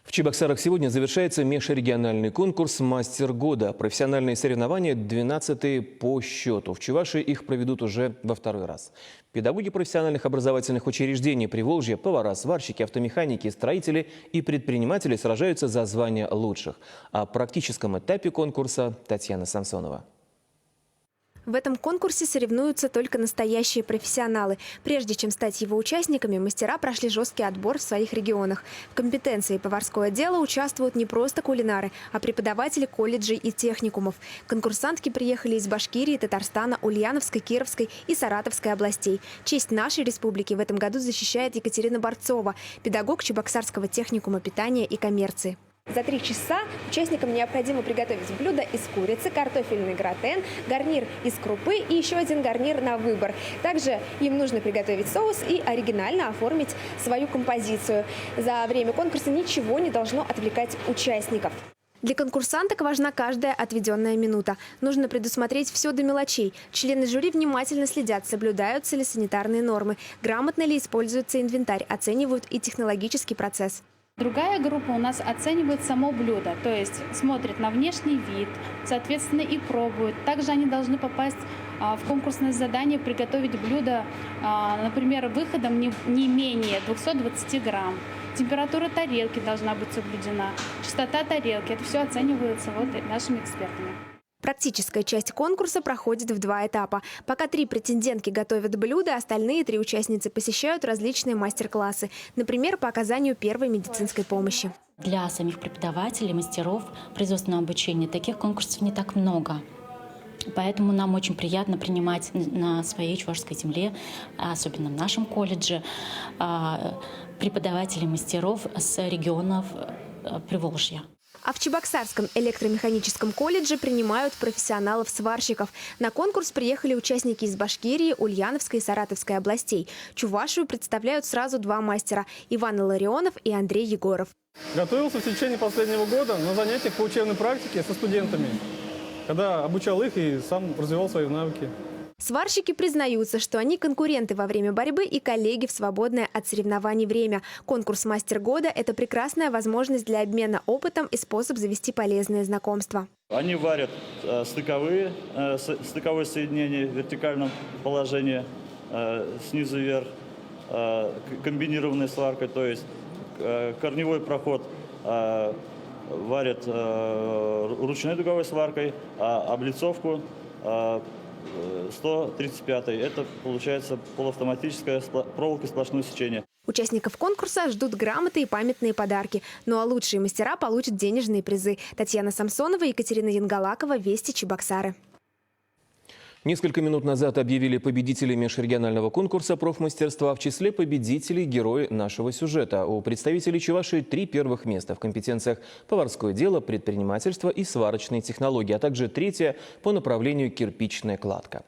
В Чебоксарах сегодня завершается межрегиональный конкурс «Мастер года». Профессиональные соревнования 12-е по счету. В Чувашии их проведут уже во второй раз. Педагоги профессиональных образовательных учреждений Приволжья, повара, сварщики, автомеханики, строители и предприниматели сражаются за звание лучших. О практическом этапе конкурса Татьяна Самсонова. В этом конкурсе соревнуются только настоящие профессионалы. Прежде чем стать его участниками, мастера прошли жесткий отбор в своих регионах. В компетенции поварское дело участвуют не просто кулинары, а преподаватели колледжей и техникумов. Конкурсантки приехали из Башкирии, Татарстана, Ульяновской, Кировской и Саратовской областей. Честь нашей республики в этом году защищает Екатерина Борцова, педагог Чебоксарского техникума питания и коммерции. За 3 часа участникам необходимо приготовить блюдо из курицы, картофельный гратен, гарнир из крупы и еще один гарнир на выбор. Также им нужно приготовить соус и оригинально оформить свою композицию. За время конкурса ничего не должно отвлекать участников. Для конкурсанток важна каждая отведенная минута. Нужно предусмотреть все до мелочей. Члены жюри внимательно следят, соблюдаются ли санитарные нормы, грамотно ли используется инвентарь, оценивают и технологический процесс. Другая группа у нас оценивает само блюдо, то есть смотрит на внешний вид, соответственно, и пробует. Также они должны попасть в конкурсное задание приготовить блюдо, например, выходом не менее 220 грамм. Температура тарелки должна быть соблюдена, чистота тарелки. Это все оценивается нашими экспертами. Практическая часть конкурса проходит в 2 этапа. Пока 3 претендентки готовят блюда, остальные 3 участницы посещают различные мастер-классы. Например, по оказанию первой медицинской помощи. Для самих преподавателей, мастеров производственного обучения таких конкурсов не так много. Поэтому нам очень приятно принимать на своей чувашской земле, особенно в нашем колледже, преподавателей мастеров с регионов Приволжья. А в Чебоксарском электромеханическом колледже принимают профессионалов-сварщиков. На конкурс приехали участники из Башкирии, Ульяновской и Саратовской областей. Чувашию представляют сразу 2 мастера – Иван Илларионов и Андрей Егоров. Готовился в течение последнего года на занятиях по учебной практике со студентами, когда обучал их и сам развивал свои навыки. Сварщики признаются, что они конкуренты во время борьбы и коллеги в свободное от соревнований время. Конкурс «Мастер года» – это прекрасная возможность для обмена опытом и способ завести полезные знакомства. Они варят стыковое соединение в вертикальном положении, снизу вверх, комбинированной сваркой, то есть корневой проход варят ручной дуговой сваркой, а облицовку 135. Это получается полуавтоматическая проволока сплошное сечение. Участников конкурса ждут грамоты и памятные подарки. Ну а лучшие мастера получат денежные призы. Татьяна Самсонова, Екатерина Янгалакова, Вести, Чебоксары. Несколько минут назад объявили победителей межрегионального конкурса профмастерства. В числе победителей – герои нашего сюжета. У представителей Чувашии 3 первых места в компетенциях поварское дело, предпринимательство и сварочные технологии, а также 3-е по направлению кирпичная кладка.